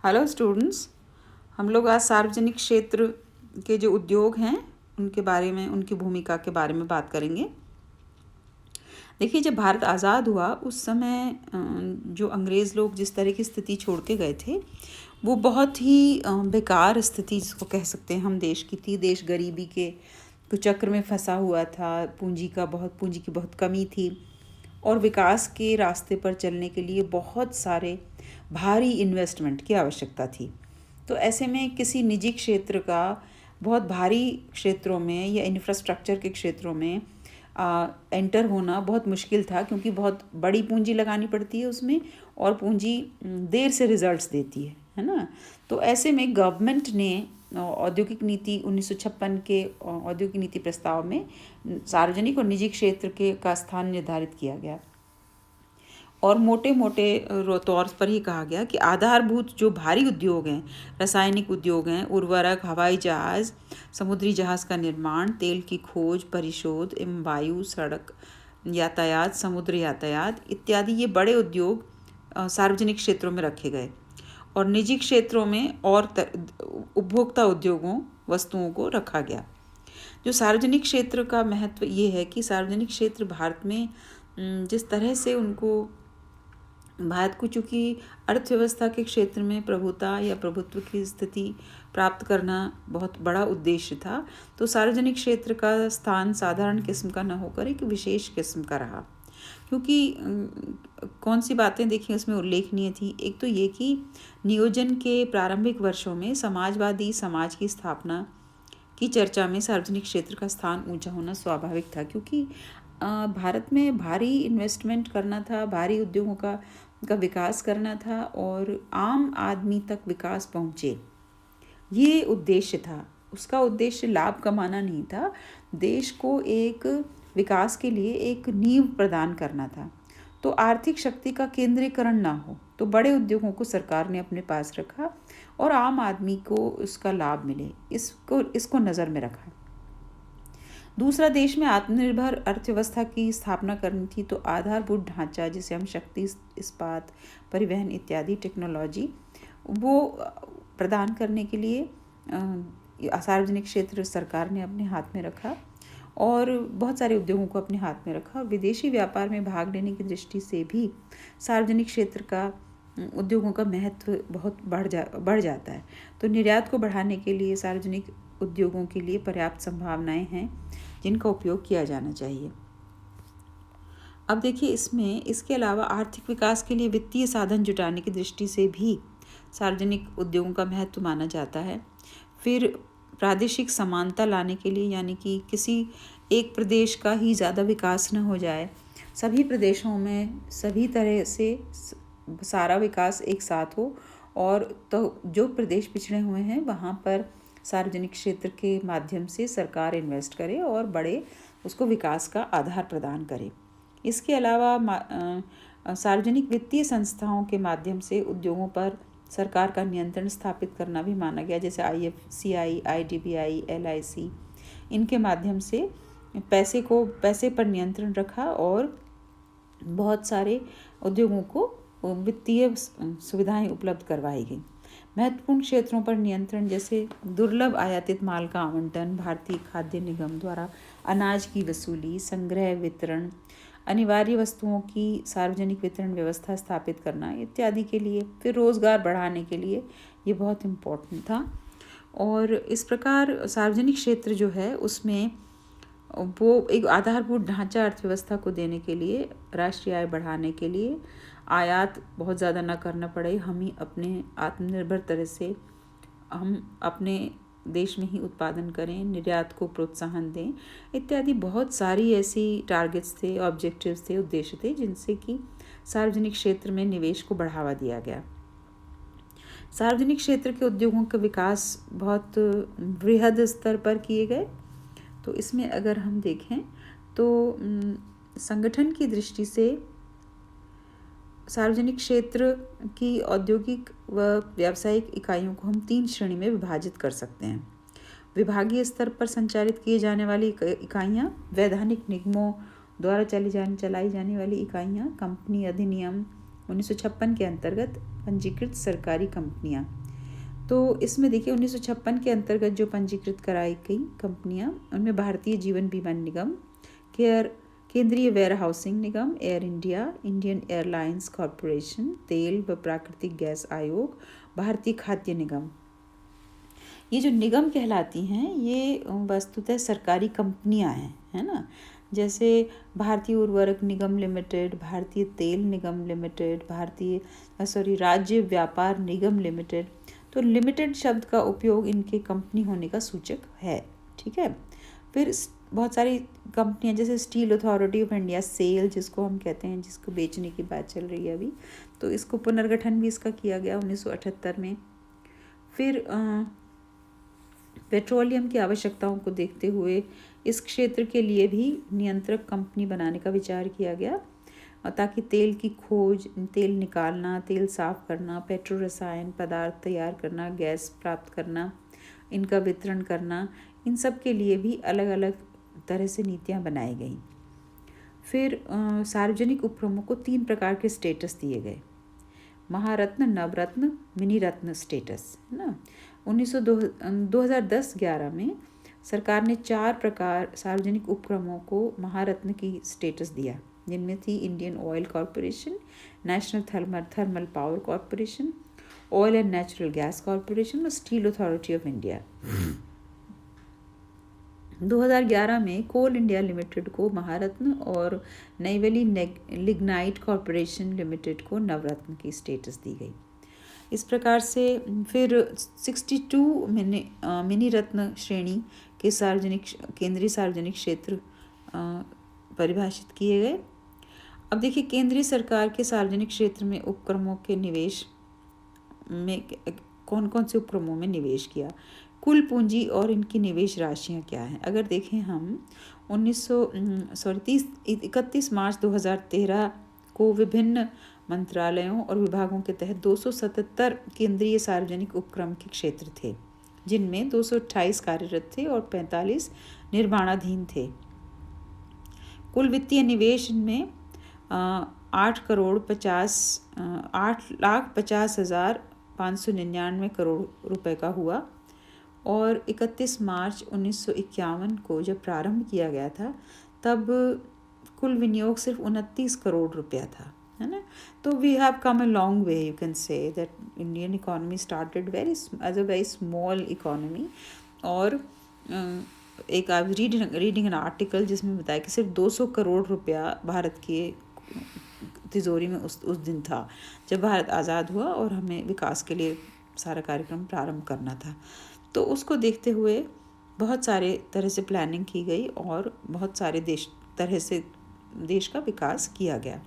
Hello students. हम लोग आज सार्वजनिक क्षेत्र के जो उद्योग हैं उनके बारे में, उनकी भूमिका के बारे में बात करेंगे। देखिए, जब भारत आज़ाद हुआ उस समय जो अंग्रेज़ लोग जिस तरह की स्थिति छोड़ के गए थे वो बहुत ही बेकार स्थिति जिसको कह सकते हैं हम देश की थी। देश गरीबी के कुचक्र में फंसा हुआ था, पूंजी की बहुत कमी थी और विकास के रास्ते पर चलने के लिए बहुत सारे भारी इन्वेस्टमेंट की आवश्यकता थी। तो ऐसे में किसी निजी क्षेत्र का बहुत भारी क्षेत्रों में या इंफ्रास्ट्रक्चर के क्षेत्रों में एंटर होना बहुत मुश्किल था, क्योंकि बहुत बड़ी पूंजी लगानी पड़ती है उसमें और पूंजी देर से रिजल्ट्स देती है ना। तो ऐसे में गवर्नमेंट ने औद्योगिक नीति 1956 के औद्योगिक नीति प्रस्ताव में सार्वजनिक और निजी क्षेत्र के का स्थान निर्धारित किया गया और मोटे मोटे तौर पर ही कहा गया कि आधारभूत जो भारी उद्योग हैं, रासायनिक उद्योग हैं, उर्वरक, हवाई जहाज़, समुद्री जहाज़ का निर्माण, तेल की खोज, परिशोध एवं वायु, सड़क यातायात, समुद्र यातायात इत्यादि ये बड़े उद्योग सार्वजनिक क्षेत्रों में रखे गए और निजी क्षेत्रों में और उपभोक्ता उद्योगों वस्तुओं को रखा गया। जो सार्वजनिक क्षेत्र का महत्व ये है कि सार्वजनिक क्षेत्र भारत में जिस तरह से उनको भारत को चूँकि अर्थव्यवस्था के क्षेत्र में प्रभुता या प्रभुत्व की स्थिति प्राप्त करना बहुत बड़ा उद्देश्य था, तो सार्वजनिक क्षेत्र का स्थान साधारण किस्म का न होकर एक विशेष किस्म का रहा। क्योंकि कौन सी बातें देखिए उसमें उल्लेखनीय थी। एक तो ये कि नियोजन के प्रारंभिक वर्षों में समाजवादी समाज की स्थापना की चर्चा में सार्वजनिक क्षेत्र का स्थान ऊंचा होना स्वाभाविक था, क्योंकि भारत में भारी इन्वेस्टमेंट करना था, भारी उद्योगों का विकास करना था और आम आदमी तक विकास पहुँचे, ये उद्देश्य था। उसका उद्देश्य लाभ कमाना नहीं था, देश को एक विकास के लिए एक नींव प्रदान करना था। तो आर्थिक शक्ति का केंद्रीकरण ना हो, तो बड़े उद्योगों को सरकार ने अपने पास रखा और आम आदमी को उसका लाभ मिले, इसको नज़र में रखा। दूसरा, देश में आत्मनिर्भर अर्थव्यवस्था की स्थापना करनी थी, तो आधारभूत ढांचा जिसे हम शक्ति, इस्पात, परिवहन इत्यादि टेक्नोलॉजी वो प्रदान करने के लिए सार्वजनिक क्षेत्र सरकार ने अपने हाथ में रखा और बहुत सारे उद्योगों को अपने हाथ में रखा। विदेशी व्यापार में भाग लेने की दृष्टि से भी सार्वजनिक क्षेत्र का उद्योगों का महत्व बहुत बढ़ जाता है। तो निर्यात को बढ़ाने के लिए सार्वजनिक उद्योगों के लिए पर्याप्त संभावनाएं हैं जिनका उपयोग किया जाना चाहिए। अब देखिए, इसके अलावा आर्थिक विकास के लिए वित्तीय साधन जुटाने की दृष्टि से भी सार्वजनिक उद्योगों का महत्व माना जाता है। फिर प्रादेशिक समानता लाने के लिए, यानी कि किसी एक प्रदेश का ही ज़्यादा विकास न हो जाए, सभी प्रदेशों में सभी तरह से सारा विकास एक साथ हो और तो जो प्रदेश पिछड़े हुए हैं वहाँ पर सार्वजनिक क्षेत्र के माध्यम से सरकार इन्वेस्ट करे और बड़े उसको विकास का आधार प्रदान करे। इसके अलावा सार्वजनिक वित्तीय संस्थाओं के माध्यम से उद्योगों पर सरकार का नियंत्रण स्थापित करना भी माना गया, जैसे IFCI, IDBI, LIC, इनके माध्यम से पैसे पर नियंत्रण रखा और बहुत सारे उद्योगों को वित्तीय सुविधाएं उपलब्ध करवाई गई। महत्वपूर्ण क्षेत्रों पर नियंत्रण, जैसे दुर्लभ आयातित माल का आवंटन, भारतीय खाद्य निगम द्वारा अनाज की वसूली, संग्रह, वितरण, अनिवार्य वस्तुओं की सार्वजनिक वितरण व्यवस्था स्थापित करना इत्यादि के लिए, फिर रोज़गार बढ़ाने के लिए ये बहुत इम्पोर्टेंट था। और इस प्रकार सार्वजनिक क्षेत्र जो है उसमें वो एक आधारभूत ढांचा अर्थव्यवस्था को देने के लिए, राष्ट्रीय आय बढ़ाने के लिए, आयात बहुत ज़्यादा ना करना पड़े, हम ही अपने आत्मनिर्भर तरह से हम अपने देश में ही उत्पादन करें, निर्यात को प्रोत्साहन दें इत्यादि बहुत सारी ऐसी टारगेट्स थे, ऑब्जेक्टिव्स थे, उद्देश्य थे जिनसे कि सार्वजनिक क्षेत्र में निवेश को बढ़ावा दिया गया। सार्वजनिक क्षेत्र के उद्योगों का विकास बहुत वृहद स्तर पर किए गए। तो इसमें अगर हम देखें तो संगठन की दृष्टि से सार्वजनिक क्षेत्र की औद्योगिक व व्यावसायिक इकाइयों को हम 3 श्रेणी में विभाजित कर सकते हैं। विभागीय स्तर पर संचालित किए जाने वाली इकाइयाँ, वैधानिक निगमों द्वारा चलाई जाने वाली इकाइयाँ, कंपनी अधिनियम 1956 के अंतर्गत पंजीकृत सरकारी कंपनियां। तो इसमें देखिए 1956 के अंतर्गत जो पंजीकृत कराई गई कंपनियां, उनमें भारतीय जीवन बीमा निगम, केंद्रीय वेयर हाउसिंग निगम, Air India, Indian Airlines Corporation, तेल व प्राकृतिक गैस आयोग, भारतीय खाद्य निगम। ये जो निगम कहलाती हैं ये वस्तुतः सरकारी कंपनियां हैं, है ना। जैसे भारतीय उर्वरक निगम लिमिटेड, भारतीय तेल निगम लिमिटेड, राज्य व्यापार निगम लिमिटेड। तो लिमिटेड शब्द का उपयोग इनके कंपनी होने का सूचक है, ठीक है। फिर बहुत सारी कंपनियां जैसे steel authority of India, SAIL जिसको हम कहते हैं, जिसको बेचने की बात चल रही है अभी, तो इसको पुनर्गठन भी इसका किया गया 1978 में। फिर पेट्रोलियम की आवश्यकताओं को देखते हुए इस क्षेत्र के लिए भी नियंत्रक कंपनी बनाने का विचार किया गया, ताकि तेल की खोज, तेल निकालना, तेल साफ करना, पेट्रो रसायन पदार्थ तैयार करना, गैस प्राप्त करना, इनका वितरण करना, इन सब के लिए भी अलग अलग तरह से नीतियाँ बनाई गई। फिर सार्वजनिक उपक्रमों को 3 प्रकार के स्टेटस दिए गए, महारत्न, नवरत्न, मिनी रत्न स्टेटस, है ना। 2010-11 में सरकार ने 4 प्रकार सार्वजनिक उपक्रमों को महारत्न की स्टेटस दिया, जिनमें थी Indian oil corporation, national thermal power corporation, oil and natural gas corporation और स्टील अथॉरिटी ऑफ इंडिया। 2011 में कोल इंडिया लिमिटेड को महारत्न और नईवेली लिग्नाइट कॉरपोरेशन लिमिटेड को नवरत्न की स्टेटस दी गई। इस प्रकार से फिर 62 मिनी रत्न श्रेणी के केंद्रीय सार्वजनिक क्षेत्र परिभाषित किए गए। अब देखिए केंद्रीय सरकार के सार्वजनिक क्षेत्र में उपक्रमों के निवेश में कौन कौन से उपक्रमों में निवेश किया, कुल पूंजी और इनकी निवेश राशियां क्या हैं। अगर देखें हम 31 मार्च 2013 को विभिन्न मंत्रालयों और विभागों के तहत 277 केंद्रीय सार्वजनिक उपक्रम के क्षेत्र थे, जिनमें 228 कार्यरत थे और 45 निर्माणाधीन थे। कुल वित्तीय निवेश में 8,50,599 करोड़ रुपए का हुआ और 31 मार्च 1951 को जब प्रारंभ किया गया था तब कुल विनियोग सिर्फ 29 करोड़ रुपया था, है ना। तो we have come a long way, you can say that Indian economy started as a very small economy. और एक I was reading an article जिसमें बताया कि सिर्फ 200 करोड़ रुपया भारत के तिजोरी में उस दिन था जब भारत आज़ाद हुआ और हमें विकास के लिए सारा कार्यक्रम प्रारंभ करना था। तो उसको देखते हुए बहुत सारे तरह से प्लानिंग की गई और बहुत सारे देश का विकास किया गया।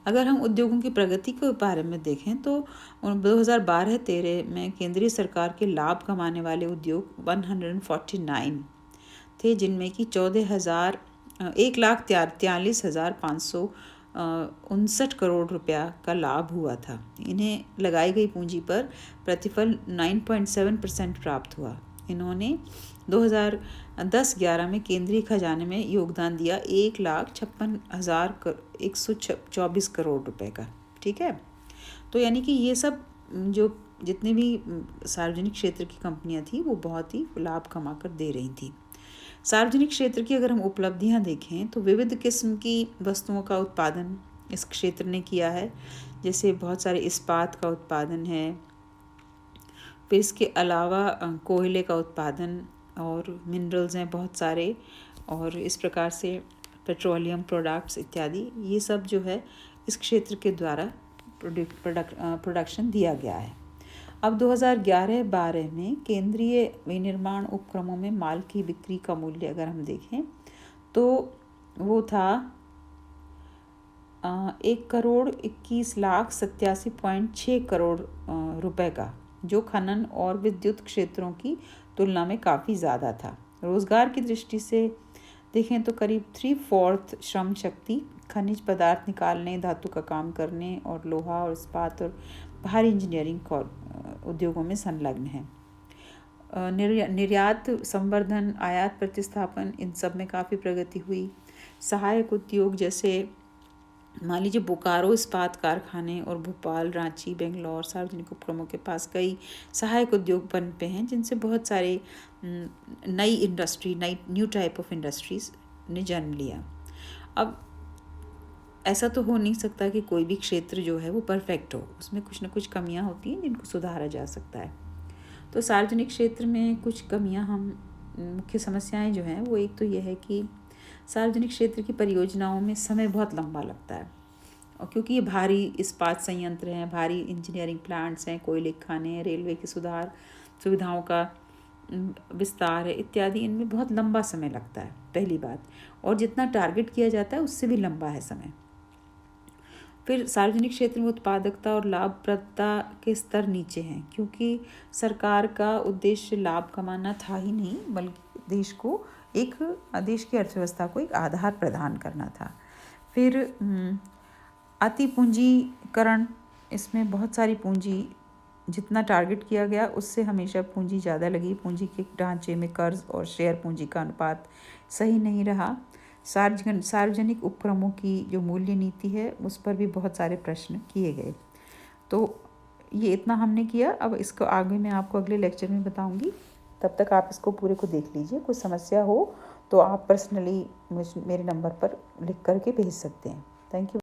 अगर हम उद्योगों की प्रगति के बारे में देखें तो 2012-13 में केंद्रीय सरकार के लाभ कमाने वाले उद्योग 149 थे, जिनमें कि 1,43,559 करोड़ रुपया का लाभ हुआ था। इन्हें लगाई गई पूंजी पर प्रतिफल 9.7% प्राप्त हुआ। इन्होंने 2010-11 में केंद्रीय खजाने में योगदान दिया 1,56,124 करोड़ रुपए का, ठीक है। तो यानी कि ये सब जो जितने भी सार्वजनिक क्षेत्र की कंपनियां थी वो बहुत ही लाभ कमा कर दे रही थी। सार्वजनिक क्षेत्र की अगर हम उपलब्धियां देखें तो विविध किस्म की वस्तुओं का उत्पादन इस क्षेत्र ने किया है, जैसे बहुत सारे इस्पात का उत्पादन है, फिर इसके अलावा कोयले का उत्पादन और मिनरल्स हैं बहुत सारे, और इस प्रकार से पेट्रोलियम प्रोडक्ट्स इत्यादि, ये सब जो है इस क्षेत्र के द्वारा प्रोडक्शन दिया गया है। अब 2011-12 में केंद्रीय विनिर्माण उपक्रमों में माल की बिक्री का मूल्य अगर हम देखें तो वो था 1,21,87,6 करोड़ रुपए का, जो खनन और विद्युत क्षेत्रों की तुलना में काफ़ी ज़्यादा था। रोज़गार की दृष्टि से देखें तो करीब 3/4 श्रम शक्ति खनिज पदार्थ निकालने, धातु का काम करने और लोहा और इस्पात और भारी इंजीनियरिंग उद्योगों में संलग्न है। निर्यात संवर्धन, आयात प्रतिस्थापन, इन सब में काफ़ी प्रगति हुई। सहायक उद्योग जैसे मान लीजिए बोकारो इस्पात कारखाने और भोपाल, रांची, बेंगलोर सार्वजनिक उपक्रमों के पास कई सहायक उद्योग पनपे हैं, जिनसे बहुत सारे नई न्यू टाइप ऑफ इंडस्ट्रीज ने जन्म लिया। अब ऐसा तो हो नहीं सकता कि कोई भी क्षेत्र जो है वो परफेक्ट हो, उसमें कुछ ना कुछ कमियां होती हैं जिनको सुधारा जा सकता है। तो सार्वजनिक क्षेत्र में कुछ कमियां, हम मुख्य समस्याएं जो हैं वो एक तो यह है कि सार्वजनिक क्षेत्र की परियोजनाओं में समय बहुत लंबा लगता है, और क्योंकि ये भारी इस्पात संयंत्र हैं, भारी इंजीनियरिंग प्लांट्स हैं, कोयले खाने हैं, रेलवे के सुविधाओं का विस्तार है इत्यादि, इनमें बहुत लंबा समय लगता है पहली बात, और जितना टारगेट किया जाता है उससे भी लंबा है समय। फिर सार्वजनिक क्षेत्र में उत्पादकता और लाभप्रदता के स्तर नीचे हैं, क्योंकि सरकार का उद्देश्य लाभ कमाना था ही नहीं, बल्कि देश की अर्थव्यवस्था को एक आधार प्रदान करना था। फिर अति पूंजीकरण, इसमें बहुत सारी पूंजी, जितना टारगेट किया गया उससे हमेशा पूंजी ज़्यादा लगी, पूंजी के ढांचे में कर्ज और शेयर पूंजी का अनुपात सही नहीं रहा। सार्वजनिक उपक्रमों की जो मूल्य नीति है उस पर भी बहुत सारे प्रश्न किए गए। तो ये इतना हमने किया, अब इसको आगे मैं आपको अगले लेक्चर में बताऊंगी। तब तक आप इसको पूरे को देख लीजिए। कुछ समस्या हो तो आप पर्सनली मेरे नंबर पर लिख करके भेज सकते हैं। Thank you.